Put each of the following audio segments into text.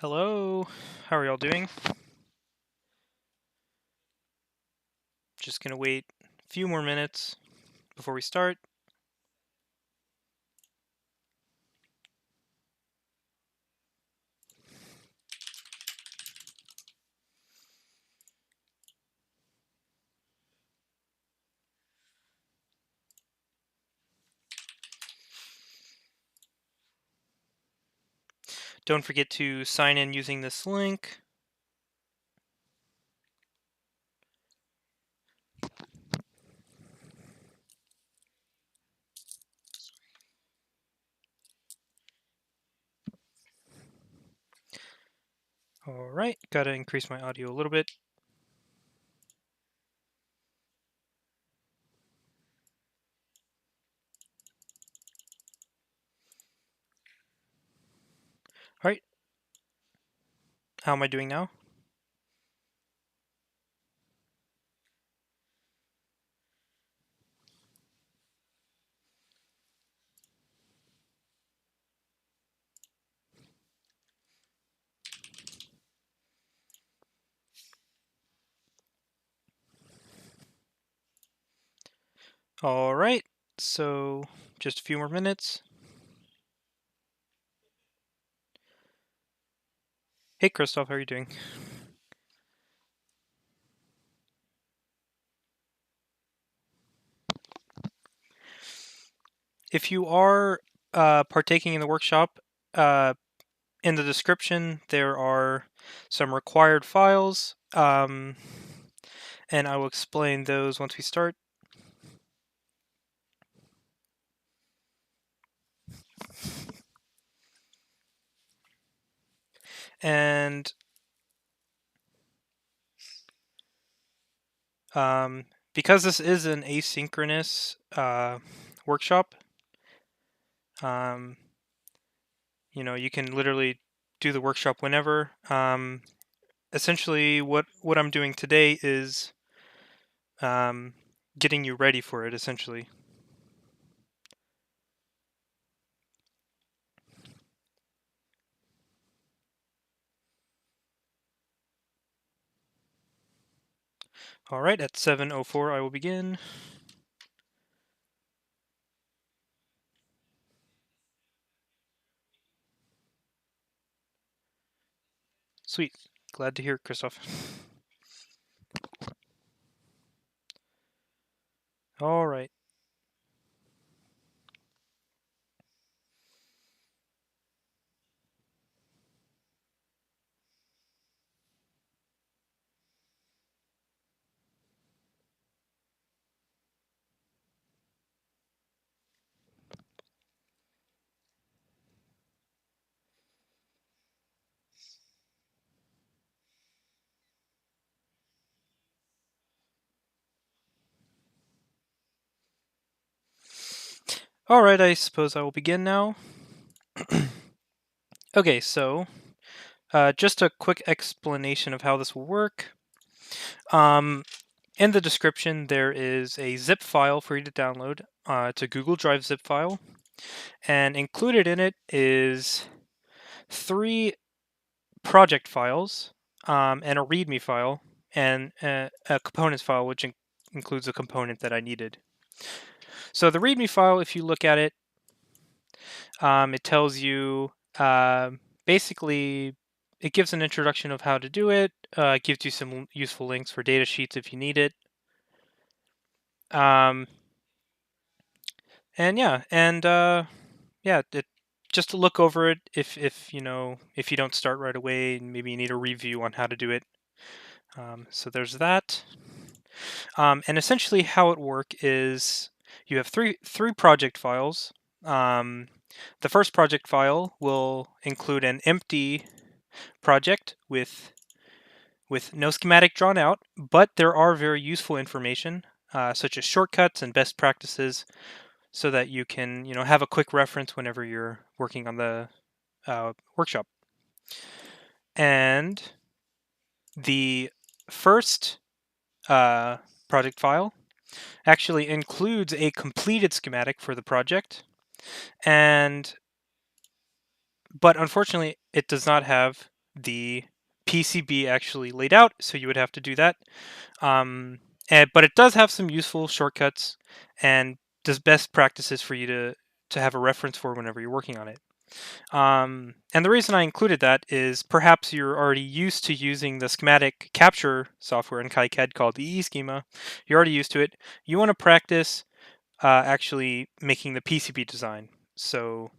Hello, how are y'all doing? Just gonna wait a few more minutes before we start. Don't forget to sign in using this link. Alright, gotta increase my audio a little bit. Alright, how am I doing now? Alright, so just a few more minutes. Hey Christoph, how are you doing? If you are partaking in the workshop, in the description there are some required files, and I will explain those once we start. And because this is an asynchronous workshop, you can literally do the workshop whenever. Essentially, what I'm doing today is getting you ready for it, essentially. All right, at 7:04 I will begin. Sweet. Glad to hear it, Christoph. All right. All right, I suppose I will begin now. Okay, so just a quick explanation of how this will work. In the description, there is a zip file for you to download. It's a Google Drive zip file, and included in it is 3 project files, and a README file, and a components file, which includes a component that I needed. So the README file, if you look at it, it tells you basically, it gives an introduction of how to do it. It gives you some useful links for data sheets if you need it. And yeah, just to look over it if you don't start right away, maybe you need a review on how to do it. So there's that. And essentially how it works is you have three project files. The first project file will include an empty project with no schematic drawn out, but there are very useful information, such as shortcuts and best practices, so that you can have a quick reference whenever you're working on the workshop. And the first project file actually includes a completed schematic for the project, but unfortunately it does not have the PCB actually laid out, so you would have to do that. But it does have some useful shortcuts and does best practices for you to have a reference for whenever you're working on it. And the reason I included that is perhaps you're already used to using the schematic capture software in KiCAD called the Schema. You're already used to it. You want to practice actually making the PCB design. So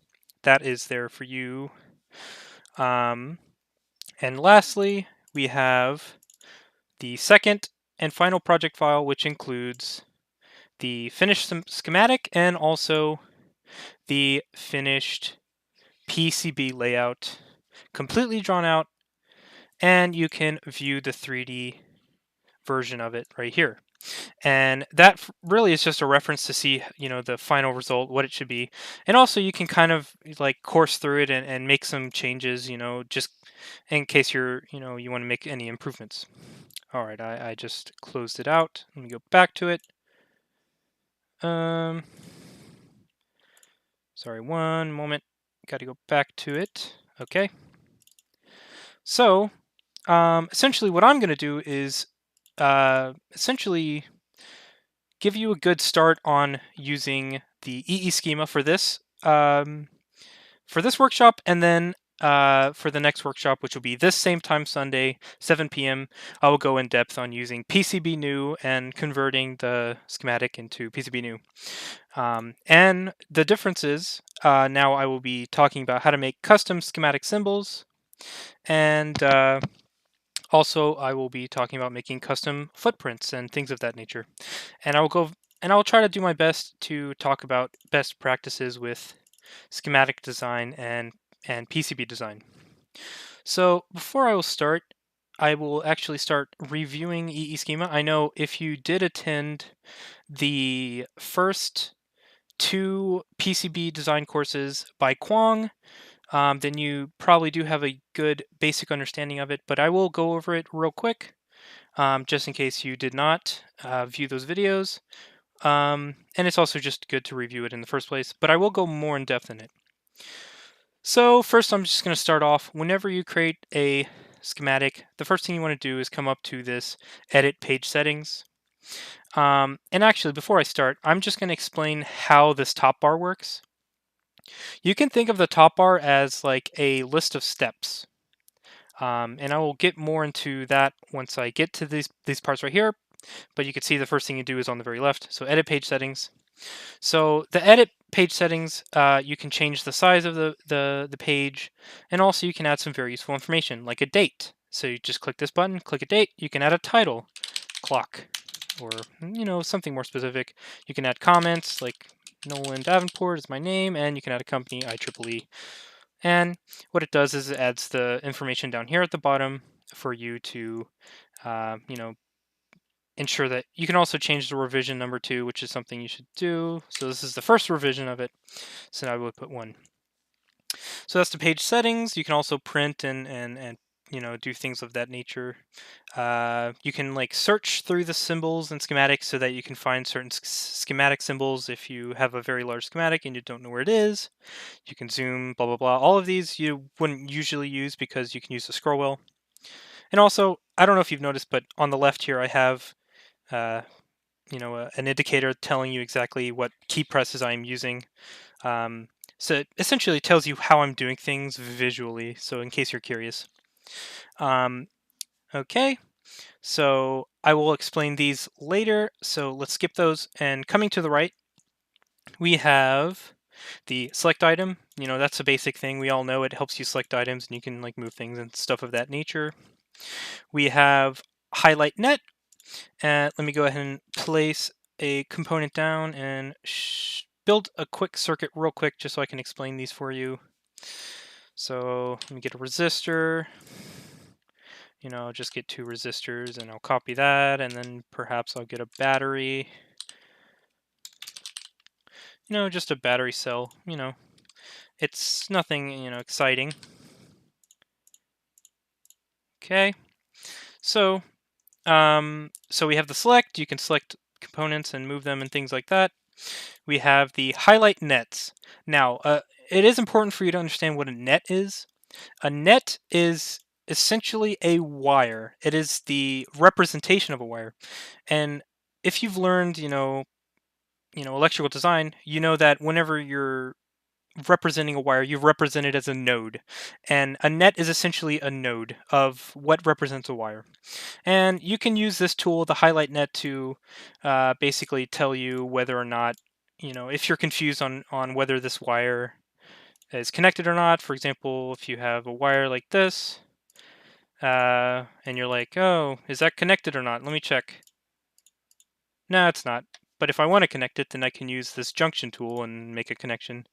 that is there for you. And lastly, we have the second and final project file, which includes the finished schematic and also the finished PCB layout, completely drawn out, and you can view the 3D version of it right here. And that really is just a reference to see, the final result, what it should be. And also you can kind of like course through it and make some changes, just in case you want to make any improvements. All right, I just closed it out. Let me go back to it. Sorry, one moment. Got to go back to it. Okay. So, essentially what I'm going to do is essentially give you a good start on using the EE schema for this workshop, and then for the next workshop, which will be this same time Sunday, 7 p.m., I will go in depth on using PCB new and converting the schematic into PCB new. And the difference is now I will be talking about how to make custom schematic symbols, and also I will be talking about making custom footprints and things of that nature. And I will try to do my best to talk about best practices with schematic design and PCB design. So before I will start, I will actually start reviewing EE schema. I know if you did attend the first two PCB design courses by Kwong, then you probably do have a good basic understanding of it, but I will go over it real quick, just in case you did not view those videos. And it's also just good to review it in the first place, but I will go more in depth in it. So first I'm just going to start off. Whenever you create a schematic, the first thing you want to do is come up to this edit page settings. And actually, before I start, I'm just going to explain how this top bar works. You can think of the top bar as like a list of steps. And I will get more into that once I get to these parts right here. But you can see the first thing you do is on the very left. So edit page settings. So the edit page settings, you can change the size of the page, and also you can add some very useful information like a date. So you just click this button, click a date. You can add a title, clock, or something more specific. You can add comments like Nolan Davenport is my name, and you can add a company, IEEE. And what it does is it adds the information down here at the bottom for you to, ensure that you can also change the revision number 2, which is something you should do. So this is the first revision of it. So now I would put 1. So that's the page settings. You can also print and do things of that nature. You can like search through the symbols and schematics so that you can find certain schematic symbols if you have a very large schematic and you don't know where it is. You can zoom, blah, blah, blah. All of these you wouldn't usually use because you can use the scroll wheel. And also, I don't know if you've noticed, but on the left here I have an indicator telling you exactly what key presses I'm using. So it essentially tells you how I'm doing things visually, so in case you're curious. Okay, so I will explain these later, so let's skip those. And coming to the right, we have the select item. That's a basic thing. We all know it helps you select items and you can like move things and stuff of that nature. We have highlight net. And let me go ahead and place a component down and build a quick circuit real quick just so I can explain these for you. So let me get a resistor. Just get 2 resistors and I'll copy that, and then perhaps I'll get a battery. Just a battery cell. It's nothing, exciting. Okay. So we have the select. You can select components and move them and things like that. We have the highlight nets. Now, it is important for you to understand what a net is. A net is essentially a wire. It is the representation of a wire. And if you've learned, electrical design, you know that whenever you're representing a wire, you represent it as a node. And a net is essentially a node of what represents a wire. And you can use this tool, the highlight net, to basically tell you whether or not, if you're confused on whether this wire is connected or not. For example, if you have a wire like this, and you're like, oh, is that connected or not? Let me check. No, it's not. But if I want to connect it, then I can use this junction tool and make a connection.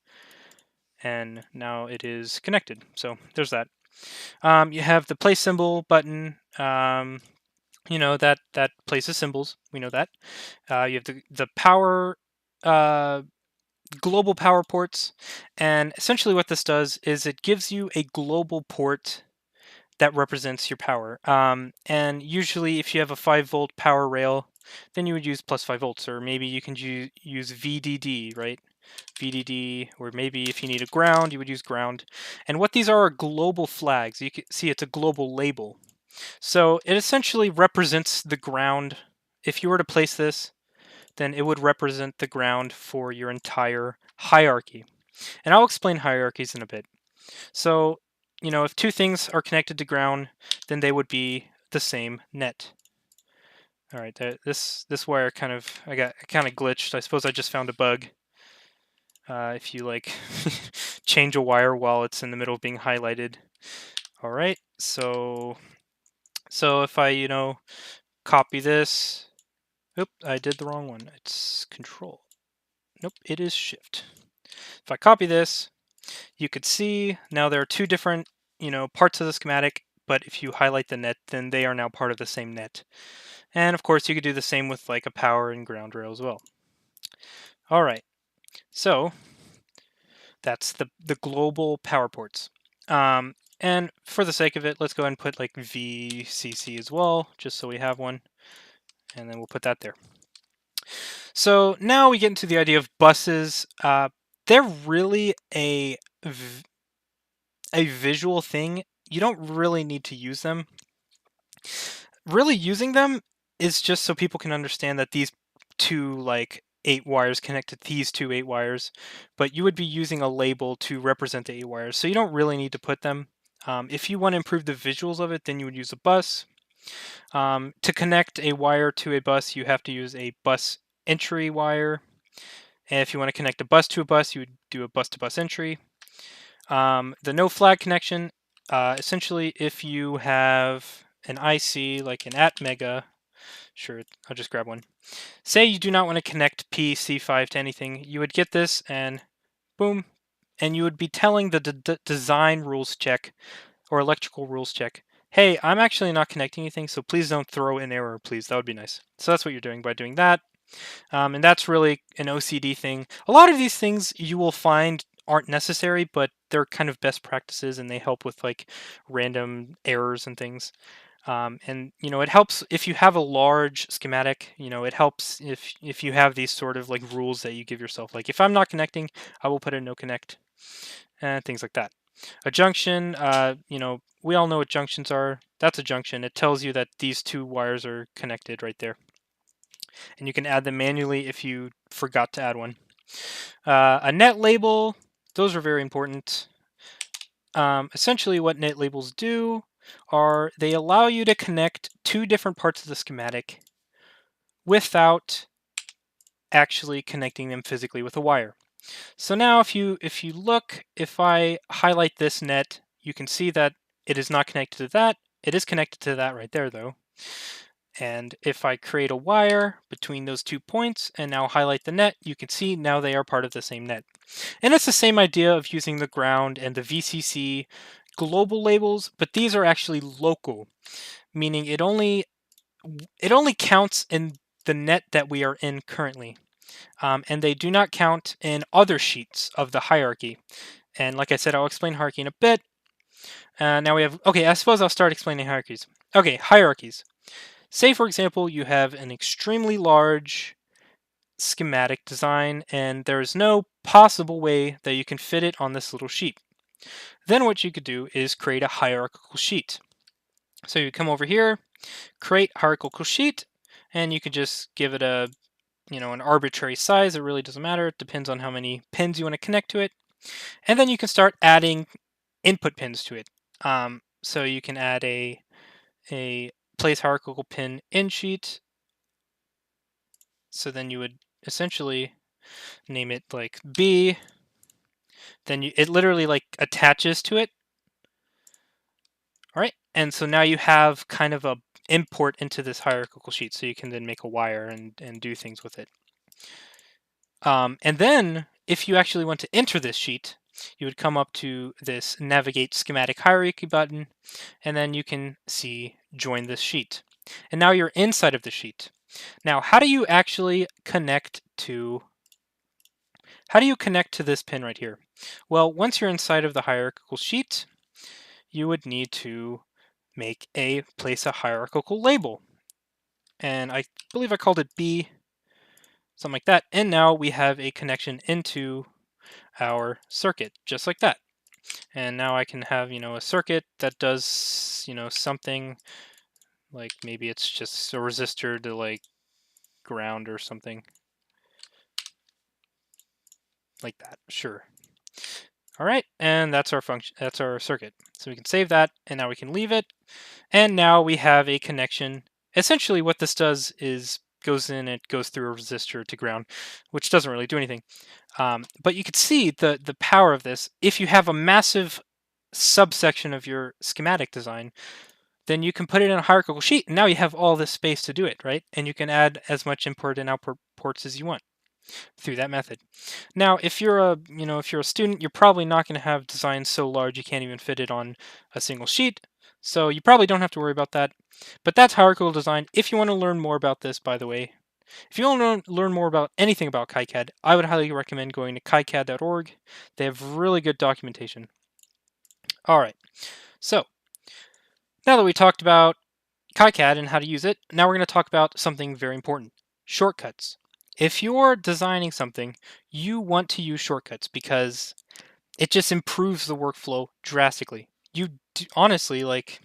And now it is connected. So there's that. You have the place symbol button. That places symbols. We know that. You have the power, global power ports, and essentially what this does is it gives you a global port that represents your power. And usually, if you have a 5-volt power rail, then you would use plus 5 volts, or maybe you can use VDD, right? VDD, or maybe if you need a ground, you would use ground. And what these are global flags. You can see it's a global label. So it essentially represents the ground. If you were to place this, then it would represent the ground for your entire hierarchy. And I'll explain hierarchies in a bit. So, if two things are connected to ground, then they would be the same net. All right, this wire I kind of glitched. I suppose I just found a bug. If you change a wire while it's in the middle of being highlighted. All right, so if I copy this. Oop, I did the wrong one. It's Control. Nope, it is Shift. If I copy this, you could see now there are two different, parts of the schematic, but if you highlight the net, then they are now part of the same net. And of course, you could do the same with like a power and ground rail as well. All right, so that's the global power ports. And for the sake of it, let's go ahead and put like VCC as well, just so we have one. And then we'll put that there. So now we get into the idea of buses. They're really a visual thing. You don't really need to use them. Really using them is just so people can understand that these two 8 wires connect to these two 8 wires, but you would be using a label to represent the 8 wires. So you don't really need to put them. If you want to improve the visuals of it, then you would use a bus. To connect a wire to a bus, you have to use a bus entry wire. And if you want to connect a bus to a bus, you would do a bus-to-bus entry. The no flag connection, essentially if you have an IC like an ATmega, sure, I'll just grab one. Say you do not want to connect PC5 to anything, you would get this and boom, and you would be telling the design rules check or electrical rules check, hey, I'm actually not connecting anything, so please don't throw an error, please. That would be nice. So that's what you're doing by doing that. And that's really an OCD thing. A lot of these things you will find aren't necessary, but they're kind of best practices and they help with random errors and things. And it helps if you have a large schematic. It helps if you have these sort of rules that you give yourself. Like if I'm not connecting, I will put a no connect and things like that. A junction, we all know what junctions are. That's a junction. It tells you that these two wires are connected right there. And you can add them manually if you forgot to add one. A net label, those are very important. Essentially what net labels do are they allow you to connect two different parts of the schematic without actually connecting them physically with a wire. So now if you look, if I highlight this net, you can see that it is not connected to that. It is connected to that right there though. And if I create a wire between those 2 points and now highlight the net, you can see now they are part of the same net. And it's the same idea of using the ground and the VCC global labels, but these are actually local, meaning it only counts in the net that we are in currently. And they do not count in other sheets of the hierarchy. And like I said, I'll explain hierarchy in a bit. Now we have, okay, I suppose I'll start explaining hierarchies. Okay, hierarchies. Say, for example, you have an extremely large schematic design and there's no possible way that you can fit it on this little sheet. Then what you could do is create a hierarchical sheet. So you come over here, create hierarchical sheet, and you can just give it a, an arbitrary size. It really doesn't matter. It depends on how many pins you want to connect to it. And then you can start adding input pins to it. So you can add a place hierarchical pin in sheet. So then you would essentially name it like B. Then it literally like attaches to it. All right. And so now you have kind of a import into this hierarchical sheet. So you can then make a wire and do things with it. And then if you actually want to enter this sheet, you would come up to this navigate schematic hierarchy button, and then you can see join this sheet. And now you're inside of the sheet. Now, how do you actually connect to this pin right here? Well, once you're inside of the hierarchical sheet, you would need to place a hierarchical label. And I believe I called it B, something like that. And now we have a connection into our circuit, just like that. And now I can have, a circuit that does, something like maybe it's just a resistor to like ground or something like that. Sure. All right, and that's our function. That's our circuit. So we can save that, and now we can leave it. And now we have a connection. Essentially, what this does is it goes through a resistor to ground, which doesn't really do anything. But you can see the power of this. If you have a massive subsection of your schematic design, then you can put it in a hierarchical sheet, and now you have all this space to do it, right? And you can add as much input and output ports as you want through that method. Now, if you're a student, you're probably not going to have designs so large you can't even fit it on a single sheet. So you probably don't have to worry about that. But that's hierarchical design. If you want to learn more about this, by the way, if you want to learn more about anything about KiCAD, I would highly recommend going to KiCAD.org. They have really good documentation. All right, so now that we talked about KiCAD and how to use it, now we're going to talk about something very important, shortcuts. If you're designing something, you want to use shortcuts because it just improves the workflow drastically. Honestly, like,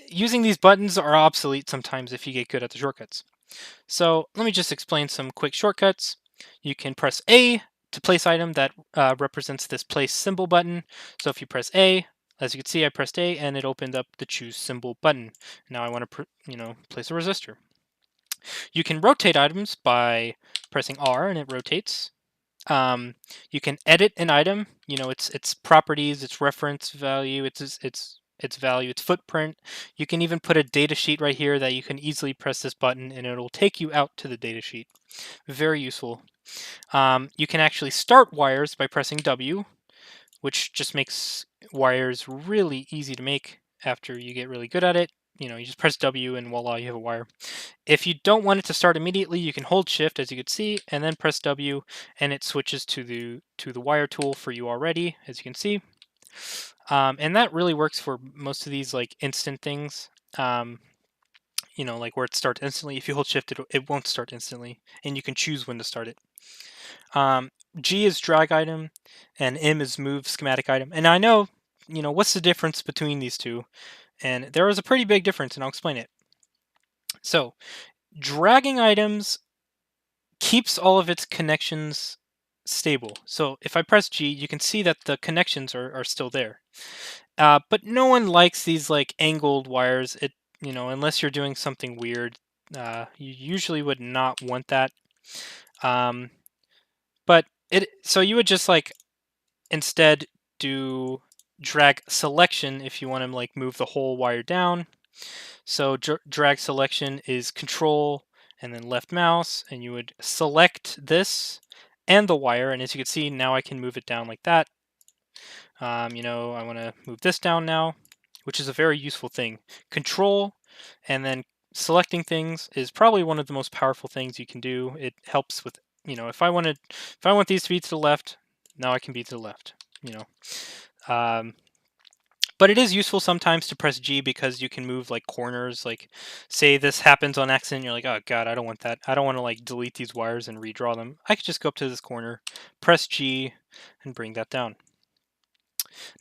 using these buttons are obsolete sometimes if you get good at the shortcuts. So let me just explain some quick shortcuts. You can press A to place item that represents this place symbol button. So if you press A, as you can see, I pressed A and it opened up the choose symbol button. Now I want to, place a resistor. You can rotate items by pressing R and it rotates. You can edit an item, its properties, its reference value, its value, its footprint. You can even put a data sheet right here that you can easily press this button and it'll take you out to the data sheet. Very useful. You can actually start wires by pressing W, which just makes wires really easy to make after you get really good at it. You just press W and voila, you have a wire. If you don't want it to start immediately, you can hold Shift, as you can see, and then press W, and it switches to the wire tool for you already, as you can see. And that really works for most of these like instant things. Like where it starts instantly. If you hold Shift, it won't start instantly, and you can choose when to start it. G is drag item, and M is move schematic item. And I know, what's the difference between these two? And there is a pretty big difference, and I'll explain it. So, dragging items keeps all of its connections stable. So if I press G, you can see that the connections are still there. But no one likes these like angled wires. Unless you're doing something weird, you usually would not want that. So you would just like instead do drag selection if you want to like move the whole wire down. So drag selection is control and then left mouse, and you would select this and the wire, and as you can see, now I can move it down like that. I want to move this down now, which is a very useful thing. Control and then selecting things is probably one of the most powerful things you can do. It helps with, if I want these to be to the left, now I can be to the left, But it is useful sometimes to press G because you can move like corners. Like, say this happens on accident, you're like, oh god, I don't want that. I don't want to like delete these wires and redraw them. I could just go up to this corner, press G, and bring that down.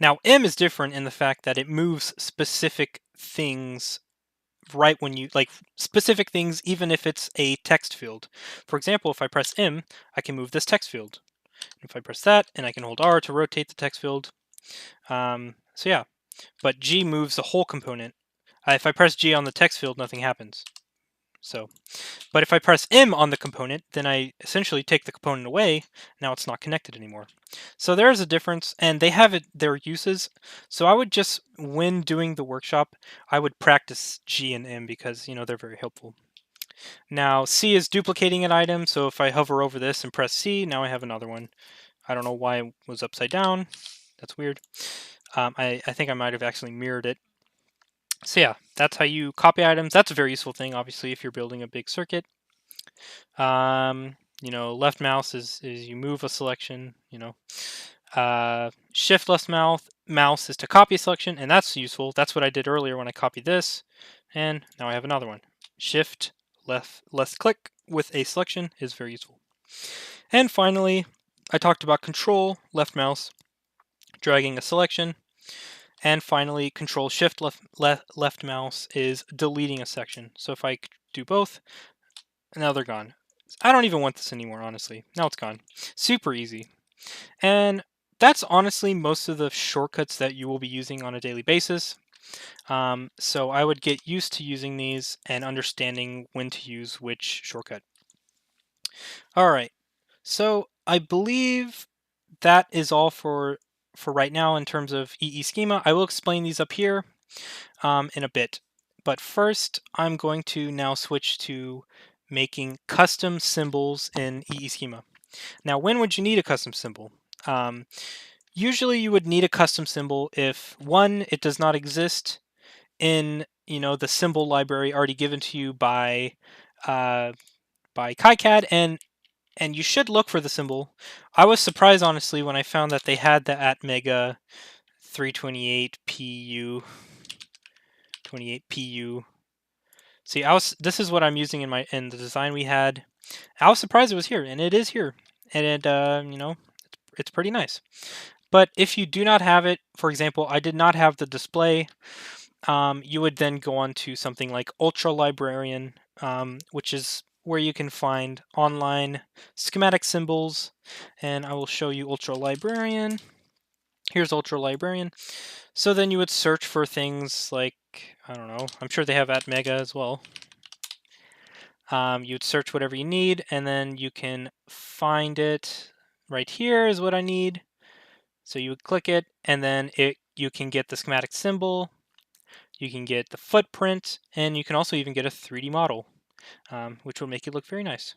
Now M is different in the fact that it moves specific things right when you like specific things, even if it's a text field. For example, if I press M, I can move this text field. If I press that, and I can hold R to rotate the text field. So yeah, but G moves the whole component. If I press G on the text field, nothing happens. So, but if I press M on the component, then I essentially take the component away. Now it's not connected anymore. So there's a difference, and they have their uses. So I would just, when doing the workshop, I would practice G and M because they're very helpful. Now C is duplicating an item. So if I hover over this and press C, now I have another one. I don't know why it was upside down. That's weird. I think I might have actually mirrored it. So yeah, that's how you copy items. That's a very useful thing, obviously, if you're building a big circuit. Left mouse is you move a selection. Shift left mouse is to copy a selection, and that's useful. That's what I did earlier when I copied this, and now I have another one. Shift left click with a selection is very useful. And finally, I talked about control left mouse, dragging a selection. And finally, Control Shift left mouse is deleting a section. So if I do both, now they're gone. I don't even want this anymore, honestly. Now it's gone. Super easy. And that's honestly most of the shortcuts that you will be using on a daily basis. So I would get used to using these and understanding when to use which shortcut. All right. So I believe that is all for right now in terms of EE schema. I will explain these up here in a bit. But first, I'm going to now switch to making custom symbols in EE schema. Now, when would you need a custom symbol? Usually you would need a custom symbol if, one, it does not exist in the symbol library already given to you by KiCAD, and you should look for the symbol. I was surprised, honestly, when I found that they had the @mega 328pu 28pu. See, this is what I'm using in the design we had. I was surprised it was here, and it is here, and it's pretty nice. But if you do not have it, for example, I did not have the display. You would then go on to something like Ultra Librarian, which is where you can find online schematic symbols, and I will show you Ultra Librarian. Here's Ultra Librarian. So then you would search for things like, I don't know, I'm sure they have @mega as well. You'd search whatever you need, and then you can find it. Right here is what I need. So you would click it, and then you can get the schematic symbol, you can get the footprint, and you can also even get a 3D model, which will make it look very nice.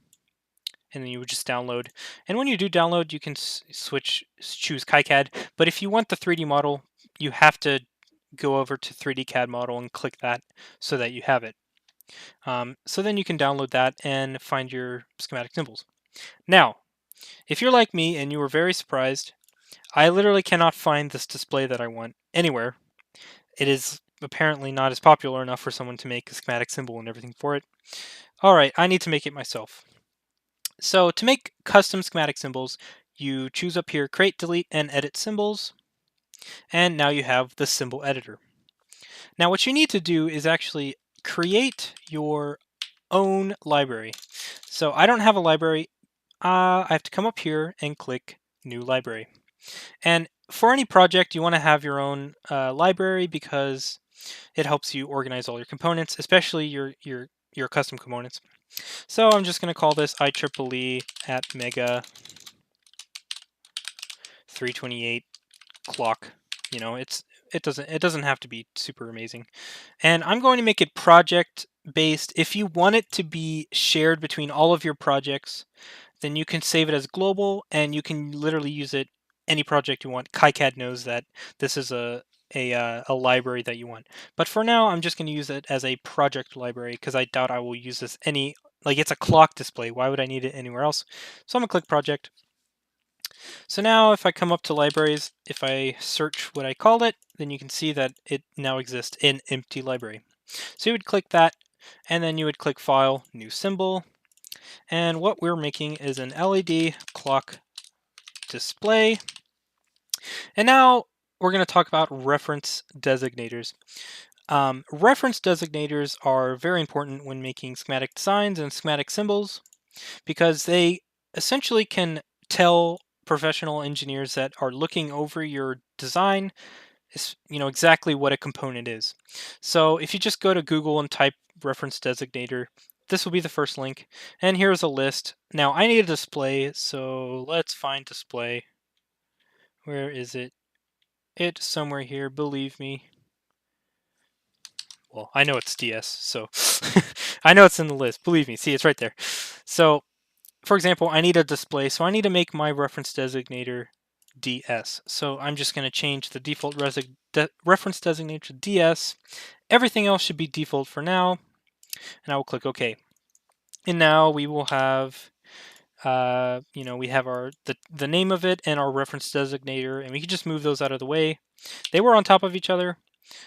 And then you would just download. And when you do download, you can choose KiCAD. But if you want the 3D model, you have to go over to 3D CAD model and click that so that you have it. So then you can download that and find your schematic symbols. Now, if you're like me and you were very surprised, I literally cannot find this display that I want anywhere. It is apparently not as popular enough for someone to make a schematic symbol and everything for it. All right, I need to make it myself. So to make custom schematic symbols, you choose up here, create, delete, and edit symbols. And now you have the symbol editor. Now what you need to do is actually create your own library. So I don't have a library. I have to come up here and click New Library. And for any project, you want to have your own library because it helps you organize all your components, especially your custom components. So I'm just going to call this IEEE @mega 328 clock. It doesn't have to be super amazing. And I'm going to make it project based. If you want it to be shared between all of your projects, then you can save it as global, and you can literally use it any project you want. KiCAD knows that this is a library that you want. But for now, I'm just going to use it as a project library because I doubt I will use this it's a clock display. Why would I need it anywhere else? So I'm going to click project. So now if I come up to libraries, if I search what I called it, then you can see that it now exists in empty library. So you would click that, and then you would click File, New Symbol. And what we're making is an LED clock display. And now we're going to talk about reference designators. Reference designators are very important when making schematic designs and schematic symbols because they essentially can tell professional engineers that are looking over your design exactly what a component is. So if you just go to Google and type reference designator, this will be the first link, and here's a list. Now I need a display, so let's find display. Where is it? It's somewhere here, believe me. Well, I know it's DS, so I know it's in the list, believe me. See, it's right there. So for example, I need a display, so I need to make my reference designator DS. So I'm just going to change the default reference designator to DS. Everything else should be default for now, and I will click OK. And now we will have, we have the name of it and our reference designator, and we can just move those out of the way. They were on top of each other,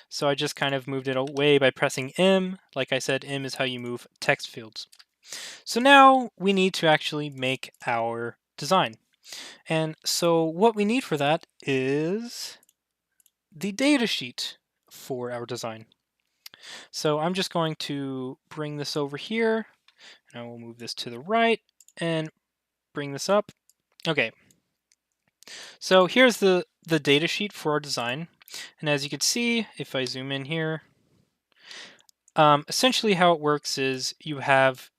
so I just kind of moved it away by pressing M. Like I said, M is how you move text fields. So now we need to actually make our design. And so what we need for that is the data sheet for our design. So I'm just going to bring this over here, and I will move this to the right and bring this up. Okay. So here's the data sheet for our design. And as you can see, if I zoom in here, essentially how it works is you have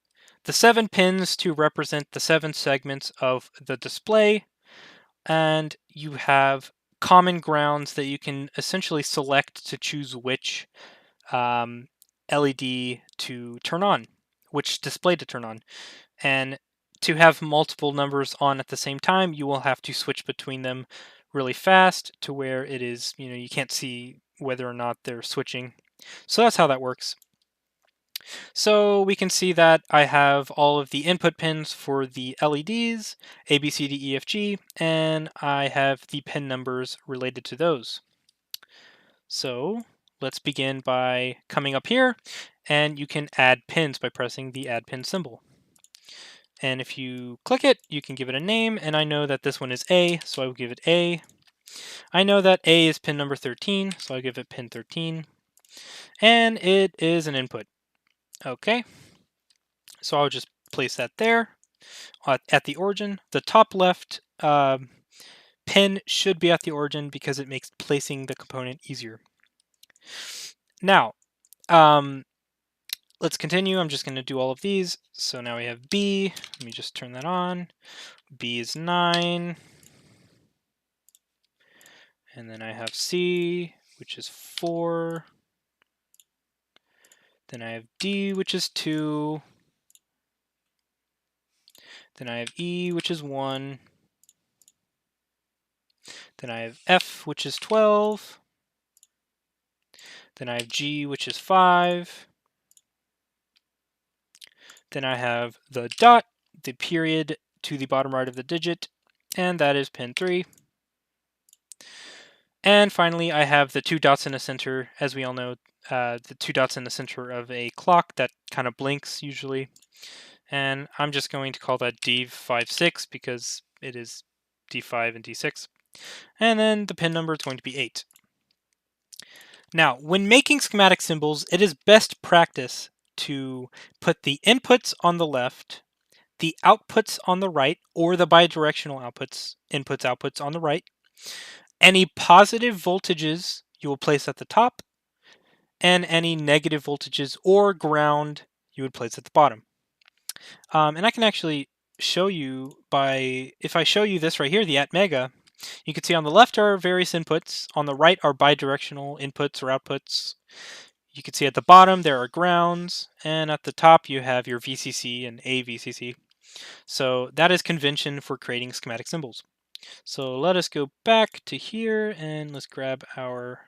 the 7 pins to represent the 7 segments of the display, and you have common grounds that you can essentially select to choose which LED to turn on, which display to turn on. And to have multiple numbers on at the same time, you will have to switch between them really fast to where it is, you can't see whether or not they're switching. So that's how that works. So we can see that I have all of the input pins for the LEDs, A, B, C, D, E, F, G, and I have the pin numbers related to those. So let's begin by coming up here, and you can add pins by pressing the add pin symbol. And if you click it, you can give it a name, and I know that this one is A, so I will give it A. I know that A is pin number 13, so I'll give it pin 13. And it is an input. Okay, so I'll just place that there at the origin. The top left pin should be at the origin because it makes placing the component easier. Now, let's continue. I'm just going to do all of these. So now we have B. Let me just turn that on. B is 9. And then I have C, which is 4. Then I have D, which is 2. Then I have E, which is 1. Then I have F, which is 12. Then I have G, which is 5. Then I have the dot, the period to the bottom right of the digit, and that is pin 3. And finally, I have the 2 dots in the center. As we all know, the 2 dots in the center of a clock that kind of blinks usually. And I'm just going to call that D56 because it is D5 and D6. And then the pin number is going to be 8. Now, when making schematic symbols, it is best practice to put the inputs on the left, the outputs on the right, or the bidirectional outputs, outputs on the right. Any positive voltages you will place at the top, and any negative voltages or ground you would place at the bottom. And I can actually show you if I show you this right here, the @mega, you can see on the left are various inputs, on the right are bidirectional inputs or outputs. You can see at the bottom there are grounds, and at the top you have your VCC and AVCC. So that is convention for creating schematic symbols. So let us go back to here and let's grab our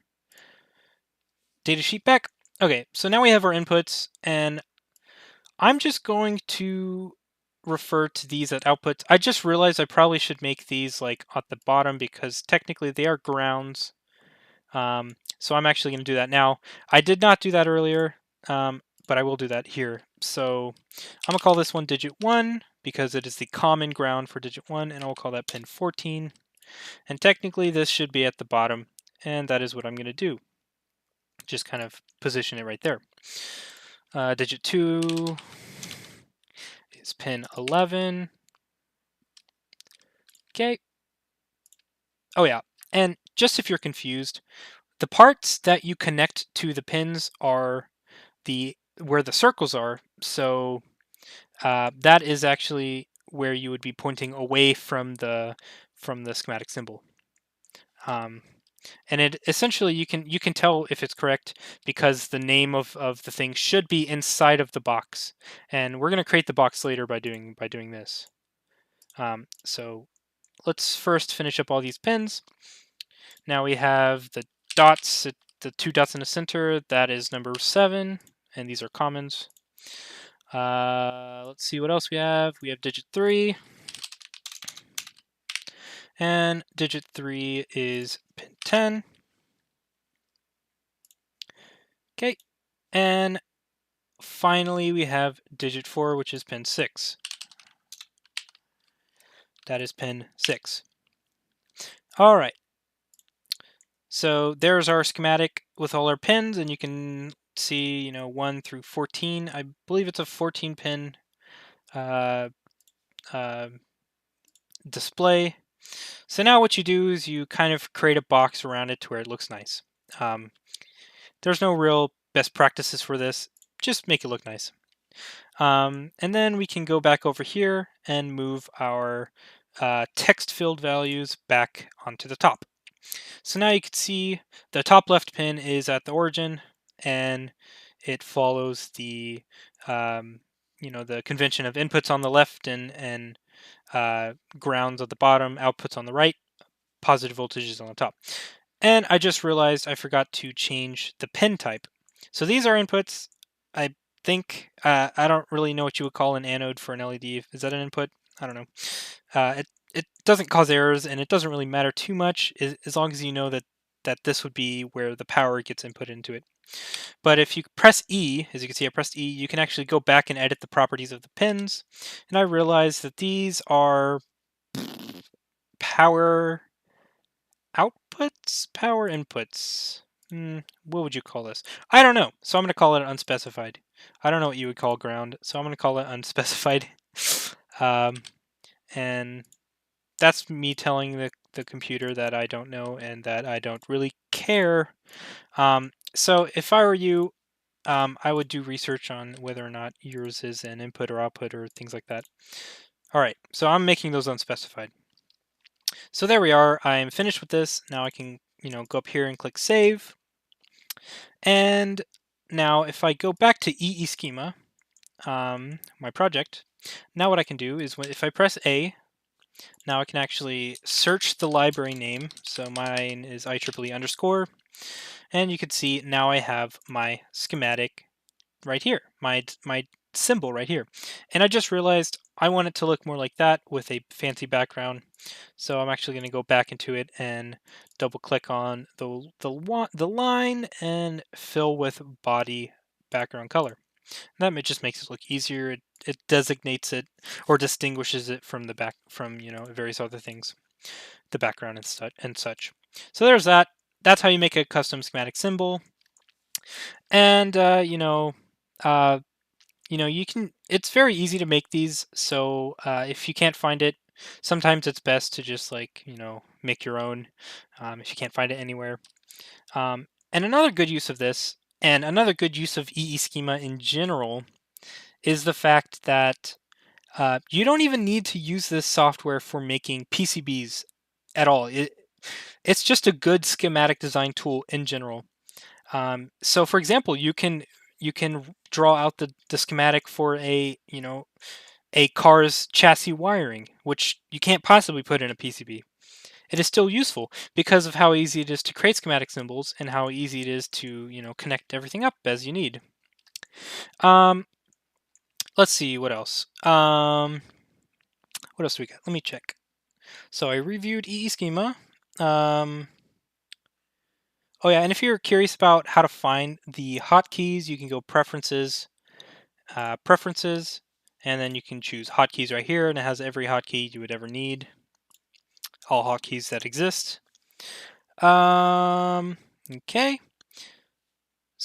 datasheet back. Okay, so now we have our inputs, and I'm just going to refer to these as outputs. I just realized I probably should make these like at the bottom because technically they are grounds. So I'm actually going to do that now. I did not do that earlier, but I will do that here. So I'm going to call this one digit 1 because it is the common ground for digit 1, and I'll call that pin 14. And technically this should be at the bottom, and that is what I'm going to do. just kind of position it right there. Digit 2 is pin 11. Okay. Oh yeah, and just if you're confused, the parts that you connect to the pins are where the circles are. So that is actually where you would be pointing away from the schematic symbol. And it essentially you can tell if it's correct because the name of the thing should be inside of the box, and we're going to create the box later by doing this. So let's first finish up all these pins. Now we have the dots, the 2 dots in the center. That is number 7, and these are commons. Let's see what else we have. We have digit 3. And digit 3 is pin 10. Okay. And finally, we have digit 4, which is pin 6. That is pin 6. All right. So there's our schematic with all our pins, and you can see, 1 through 14. I believe it's a 14-pin uh, uh, display. So now what you do is you kind of create a box around it to where it looks nice. There's no real best practices for this. Just make it look nice. And then we can go back over here and move our text field values back onto the top. So now you can see the top left pin is at the origin, and it follows the the convention of inputs on the left and grounds at the bottom, outputs on the right, positive voltages on the top. And I just realized I forgot to change the pin type. So these are inputs. I think I don't really know what you would call an anode for an LED. Is that an input? I don't know. It doesn't cause errors, and it doesn't really matter too much as long as you know that this would be where the power gets input into it. But if you press E, as you can see I pressed E, you can actually go back and edit the properties of the pins. And I realized that these are power outputs, power inputs. What would you call this? I don't know, so I'm going to call it unspecified. I don't know what you would call ground, so I'm going to call it unspecified. And that's me telling the computer that I don't know and that I don't really care. So if I were you, I would do research on whether or not yours is an input or output or things like that. All right, so I'm making those unspecified. So there we are. I'm finished with this. Now I can, go up here and click Save. And now if I go back to EE Schema, my project, now what I can do is if I press A, now I can actually search the library name. So mine is IEEE underscore. And you can see now I have my schematic right here, my symbol right here. And I just realized I want it to look more like that with a fancy background. So I'm actually going to go back into it and double click on the line and fill with body background color. And that just makes it look easier. It designates it or distinguishes it from various other things, the background and such. So there's that. That's how you make a custom schematic symbol. And you can. It's very easy to make these. So if you can't find it, sometimes it's best to just make your own if you can't find it anywhere. And another good use of this, and another good use of EE Schema in general, is the fact that you don't even need to use this software for making PCBs at all. It's just a good schematic design tool in general. So for example, you can draw out the schematic for a car's chassis wiring, which you can't possibly put in a PCB. It is still useful because of how easy it is to create schematic symbols and how easy it is to connect everything up as you need. Let's see what else. What else do we got? Let me check. So I reviewed EE Schema. Oh yeah, and if you're curious about how to find the hotkeys, you can go Preferences, Preferences, and then you can choose Hotkeys right here, and it has every hotkey you would ever need, all hotkeys that exist. Okay.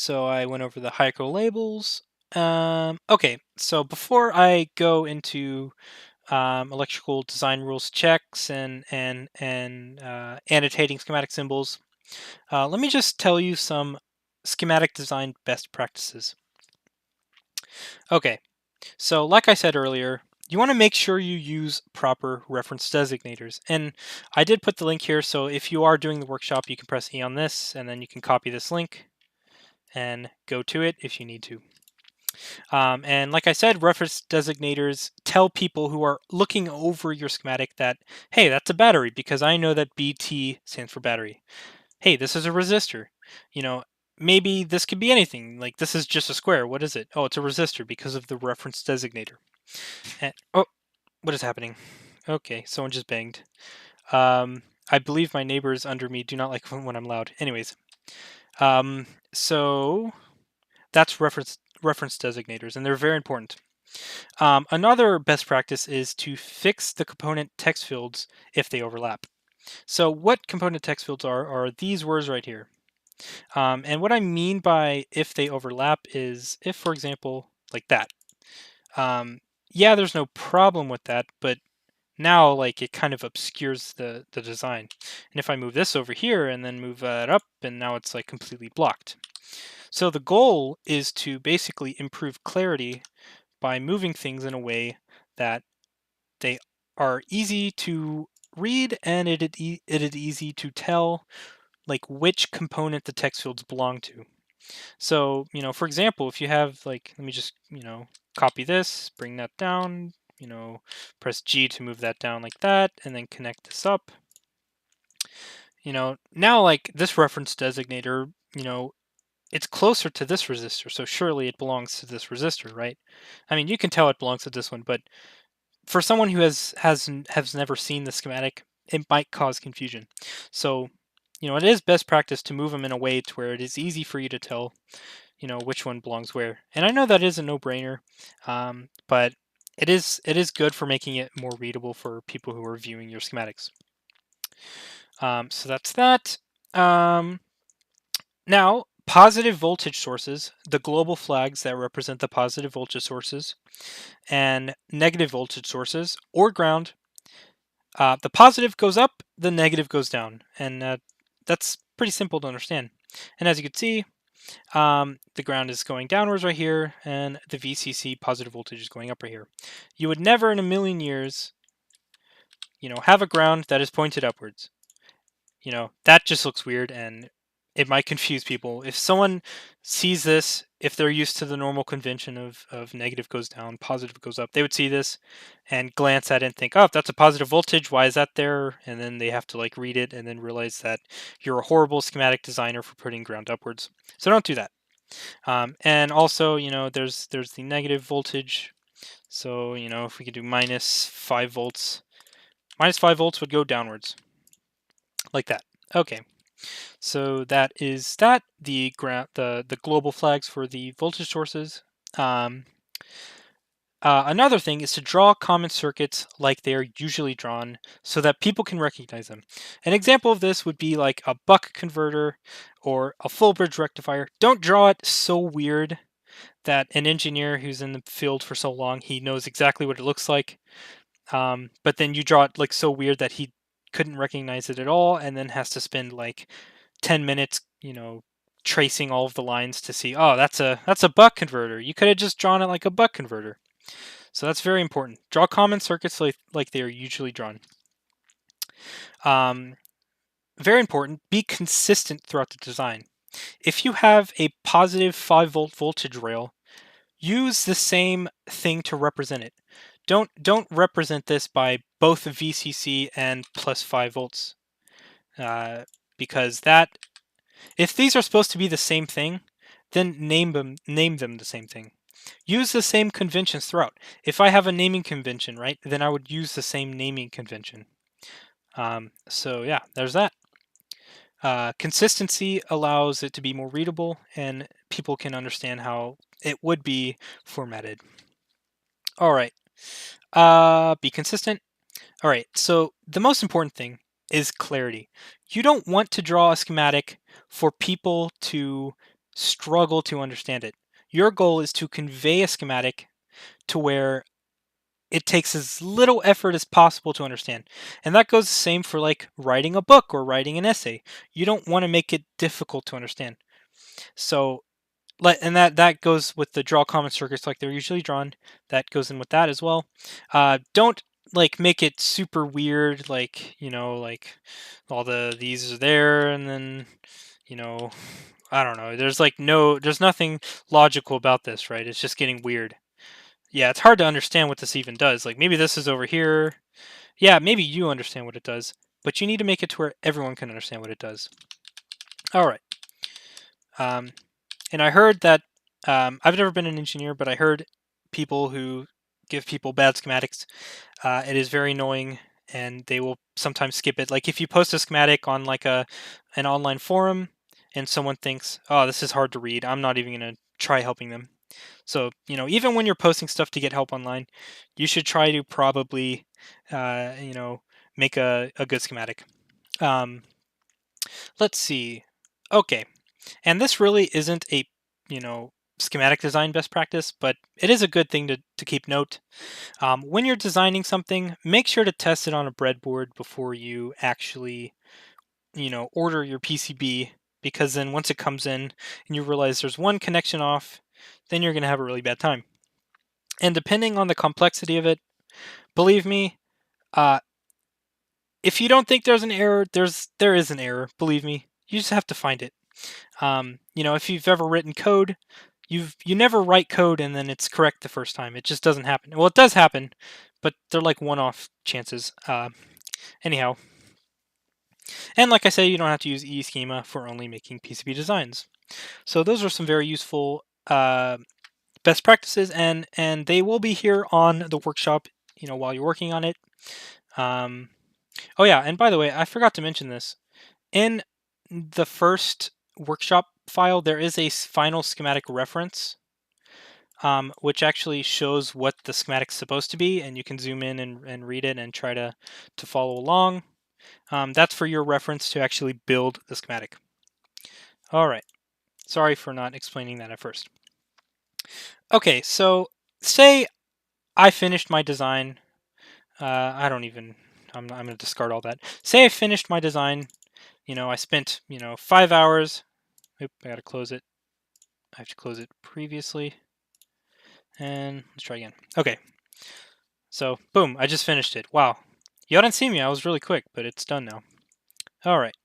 So I went over the hierarchical labels. Okay, so before I go into electrical design rules checks and annotating schematic symbols, let me just tell you some schematic design best practices. Okay, so like I said earlier, you want to make sure you use proper reference designators. And I did put the link here, so if you are doing the workshop, you can press E on this, and then you can copy this link and go to it if you need to. And like I said, reference designators tell people who are looking over your schematic that, hey, that's a battery, because I know that BT stands for battery. Hey, this is a resistor. You know, maybe this could be anything. Like, this is just a square. What is it? Oh, it's a resistor because of the reference designator. And, oh, what is happening? Okay, someone just banged. I believe my neighbors under me do not like when I'm loud. Anyways, so that's reference designators, and they're very important. Another best practice is to fix the component text fields if they overlap. So what component text fields are these words right here. And what I mean by if they overlap is if, for example, like that. Yeah, there's no problem with that, but now like it kind of obscures the design. And if I move this over here and then move that up, and now it's like completely blocked. So the goal is to basically improve clarity by moving things in a way that they are easy to read and it is easy to tell like which component the text fields belong to. So, for example, if you have like, let me just, copy this, bring that down, press G to move that down like that, and then connect this up. Now like this reference designator, it's closer to this resistor, so surely it belongs to this resistor, right? I mean, you can tell it belongs to this one, but for someone who has never seen the schematic, it might cause confusion. So, it is best practice to move them in a way to where it is easy for you to tell, which one belongs where. And I know that is a no-brainer, but it is good for making it more readable for people who are viewing your schematics. So that's that. Now, positive voltage sources, the global flags that represent the positive voltage sources, and negative voltage sources or ground. The positive goes up, the negative goes down, and that's pretty simple to understand. And as you can see, the ground is going downwards right here, and the VCC positive voltage is going up right here. You would never in a million years, have a ground that is pointed upwards. That just looks weird, and it might confuse people. If someone sees this, if they're used to the normal convention of negative goes down, positive goes up, they would see this and glance at it and think, oh, that's a positive voltage, why is that there? And then they have to like read it and then realize that you're a horrible schematic designer for putting ground upwards. So don't do that. And also, there's the negative voltage. So, if we could do minus 5 volts, minus 5 volts would go downwards like that. Okay. So that is that. The global flags for the voltage sources. Another thing is to draw common circuits like they are usually drawn so that people can recognize them. An example of this would be like a buck converter or a full bridge rectifier. Don't draw it so weird that an engineer who's in the field for so long, he knows exactly what it looks like. But then you draw it like so weird that he couldn't recognize it at all and then has to spend like 10 minutes, tracing all of the lines to see, oh, that's a buck converter. You could have just drawn it like a buck converter. So that's very important. Draw common circuits like they are usually drawn. Very important, be consistent throughout the design. If you have a positive 5-volt voltage rail, use the same thing to represent it. Don't represent this by both VCC and plus 5 volts. Because if these are supposed to be the same thing, then name them the same thing. Use the same conventions throughout. If I have a naming convention, right, then I would use the same naming convention. So yeah, there's that. Consistency allows it to be more readable and people can understand how it would be formatted. All right. Be consistent. All right. So the most important thing is clarity. You don't want to draw a schematic for people to struggle to understand it. Your goal is to convey a schematic to where it takes as little effort as possible to understand. And that goes the same for like writing a book or writing an essay. You don't want to make it difficult to understand. So and that goes with the draw common circuits like they're usually drawn. That goes in with that as well. Don't like make it super weird, like like all these are there, and then I don't know. There's nothing logical about this, right? It's just getting weird. Yeah, it's hard to understand what this even does. Like maybe this is over here. Yeah, maybe you understand what it does, but you need to make it to where everyone can understand what it does. All right. And I heard that I've never been an engineer, but I heard people who give people bad schematics. It is very annoying, and they will sometimes skip it. Like if you post a schematic on like an online forum, and someone thinks, "Oh, this is hard to read. I'm not even going to try helping them." So even when you're posting stuff to get help online, you should try to probably make a good schematic. Let's see. Okay. And this really isn't a, schematic design best practice, but it is a good thing to keep note. When you're designing something, make sure to test it on a breadboard before you actually, order your PCB, because then once it comes in and you realize there's one connection off, then you're going to have a really bad time. And depending on the complexity of it, believe me, if you don't think there's an error, there is an error. Believe me, you just have to find it. If you've ever written code, you never write code and then it's correct the first time. It just doesn't happen. Well, it does happen, but they're like one-off chances. Anyhow, and like I said, you don't have to use Schema for only making PCB designs. So those are some very useful best practices, and they will be here on the workshop. While you're working on it. Oh yeah, and by the way, I forgot to mention this. In the first workshop file, there is a final schematic reference, which actually shows what the schematic's supposed to be, and you can zoom in and read it and try to follow along. That's for your reference to actually build the schematic. All right. Sorry for not explaining that at first. Okay, so say I finished my design. I'm going to discard all that. Say I finished my design. I spent, 5 hours. Oop, I got to close it. I have to close it previously. And let's try again. Okay. So, boom, I just finished it. Wow. You didn't see me. I was really quick, but it's done now. All right.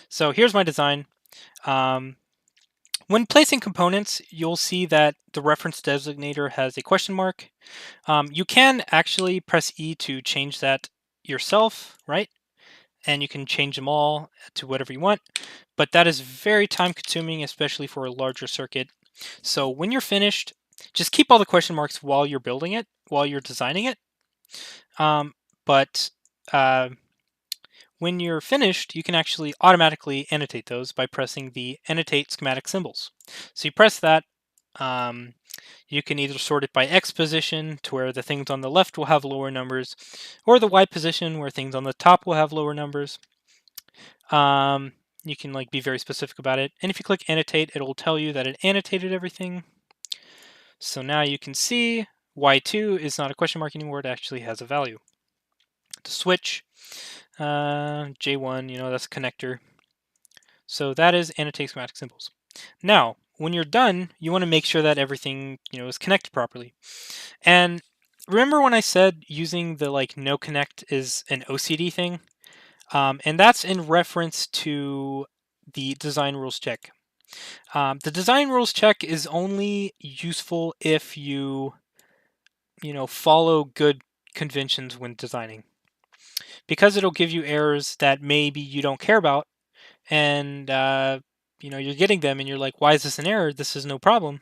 So here's my design. When placing components, you'll see that the reference designator has a question mark. You can actually press E to change that yourself, right? And you can change them all to whatever you want. But that is very time consuming, especially for a larger circuit. So when you're finished, just keep all the question marks while you're building it, while you're designing it. But when you're finished, you can actually automatically annotate those by pressing the Annotate schematic symbols. So you press that. You can either sort it by X position, to where the things on the left will have lower numbers, or the Y position, where things on the top will have lower numbers. You can be very specific about it. And if you click Annotate, it'll tell you that it annotated everything. So now you can see Y2 is not a question mark anymore. It actually has a value. To switch, J1, that's connector. So that is Annotate schematic symbols. Now, when you're done, you want to make sure that everything, is connected properly. And remember when I said using the no connect is an OCD thing? And that's in reference to the design rules check. The design rules check is only useful if you, follow good conventions when designing, because it'll give you errors that maybe you don't care about, and you're getting them, and you're like, why is this an error? This is no problem.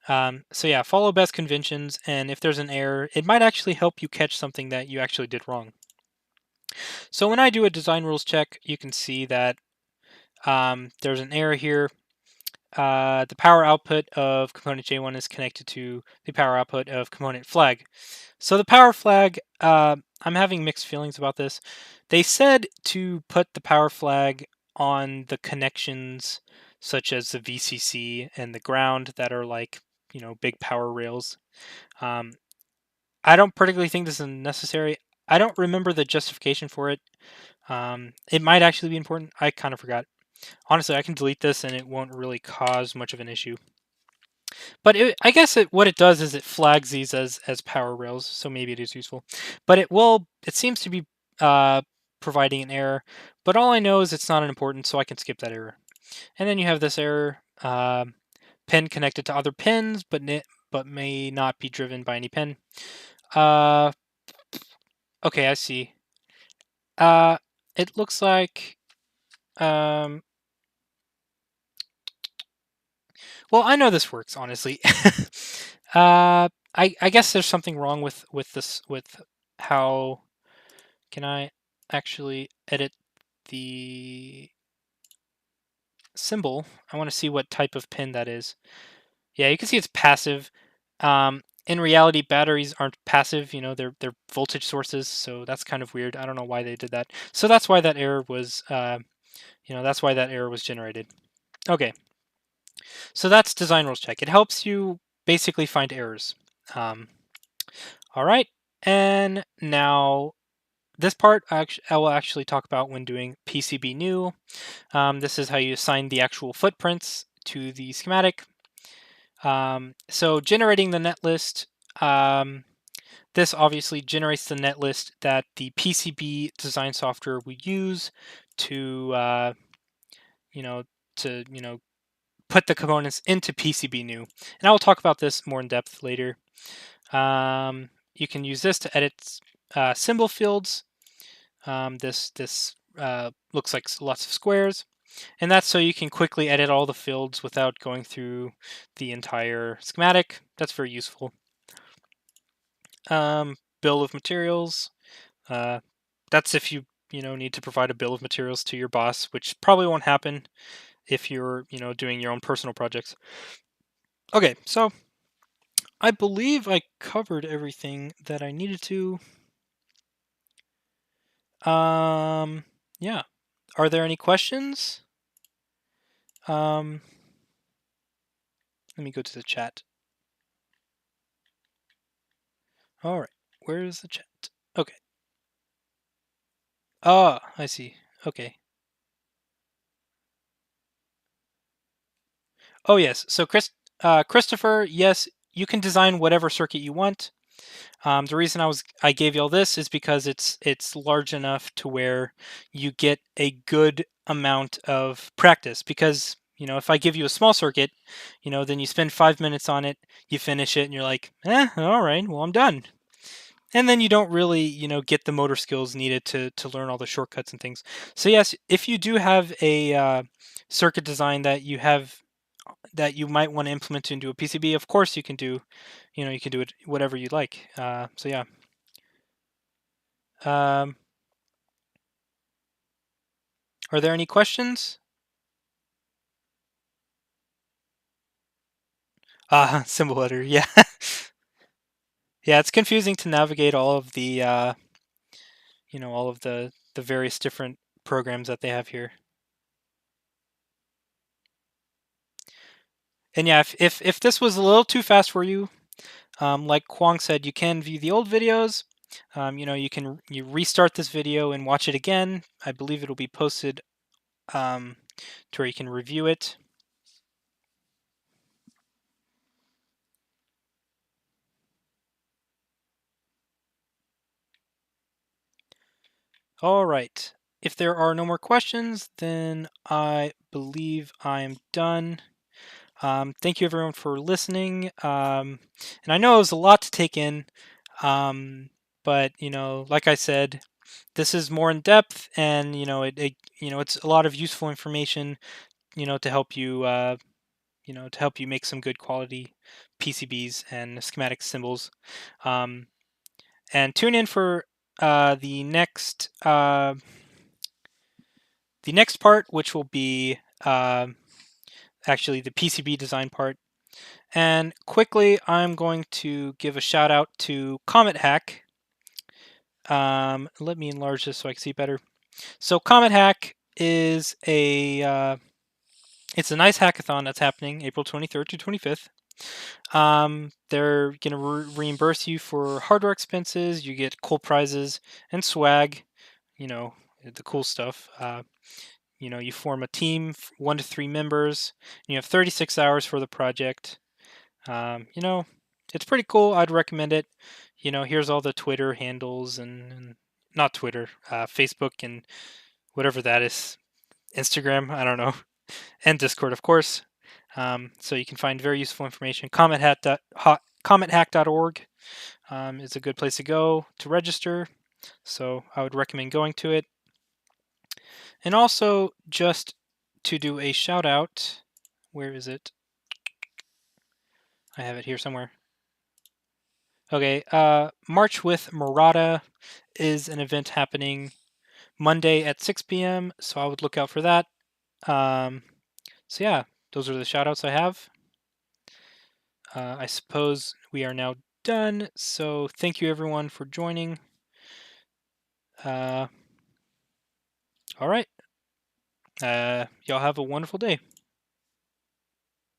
So yeah, follow best conventions, and if there's an error, it might actually help you catch something that you actually did wrong. So when I do a design rules check, you can see that there's an error here. The power output of component J1 is connected to the power output of component flag. So the power flag, I'm having mixed feelings about this. They said to put the power flag on the connections such as the VCC and the ground that are like, big power rails. I don't particularly think this is necessary. I don't remember the justification for it. It might actually be important. I kind of forgot. Honestly, I can delete this and it won't really cause much of an issue. But I guess what it does is it flags these as power rails, so maybe it is useful. But it seems to be providing an error. But all I know is it's not important, so I can skip that error. And then you have this error, pin connected to other pins, but may not be driven by any pin. Okay, I see. It looks like, well, I know this works, honestly. I guess there's something wrong with this, with how can I actually edit the symbol. I want to see what type of pin that is. Yeah, you can see it's passive. In reality, batteries aren't passive. They're voltage sources, so that's kind of weird. I don't know why they did that. So that's why that error was, that's why that error was generated. Okay, so that's design rules check. It helps you basically find errors. All right, and now this part I will actually talk about when doing PCB new. This is how you assign the actual footprints to the schematic. So generating the netlist, this obviously generates the netlist that the PCB design software we use to, put the components into PCB new. And I will talk about this more in depth later. You can use this to edit symbol fields. This looks like lots of squares. And that's so you can quickly edit all the fields without going through the entire schematic. That's very useful. Bill of materials. That's if you need to provide a bill of materials to your boss, which probably won't happen if you're doing your own personal projects. Okay, so I believe I covered everything that I needed to. Yeah. Are there any questions? Let me go to the chat. All right, where is the chat? Okay. Ah, I see. Okay. Oh yes. So Christopher, yes, you can design whatever circuit you want. The reason I gave you all this is because it's large enough to where you get a good amount of practice. Because if I give you a small circuit, then you spend 5 minutes on it, you finish it, and you're like, all right, well I'm done. And then you don't really get the motor skills needed to learn all the shortcuts and things. So yes, if you do have a circuit design that you might want to implement into a PCB, of course you can do it whatever you like. So yeah. Are there any questions? Symbol header, yeah. Yeah, it's confusing to navigate all of the all of the various different programs that they have here. And yeah, if this was a little too fast for you, like Kwong said, you can view the old videos. You restart this video and watch it again. I believe it'll be posted to where you can review it. All right. If there are no more questions, then I believe I'm done. Thank you everyone for listening. And I know it was a lot to take in, but like I said, this is more in depth, and it's a lot of useful information, to help you, make some good quality PCBs and schematic symbols. And tune in for the next part, which will be actually the PCB design part. And quickly, I'm going to give a shout out to Comet Hack. Let me enlarge this so I can see better. So Comet Hack is it's a nice hackathon that's happening April 23rd to 25th. They're gonna reimburse you for hardware expenses. You get cool prizes and swag. You know, the cool stuff. You form a team, 1 to 3 members. And you have 36 hours for the project. It's pretty cool. I'd recommend it. Here's all the Twitter handles and not Twitter, Facebook and whatever that is, Instagram. I don't know, and Discord, of course. So you can find very useful information. CometHack.org is a good place to go to register. So I would recommend going to it. And also, just to do a shout out, where is it? I have it here somewhere. Okay, March with Murata is an event happening Monday at 6 p.m., so I would look out for that. So yeah, those are the shout outs I have. I suppose we are now done, so thank you everyone for joining. All right. Y'all have a wonderful day.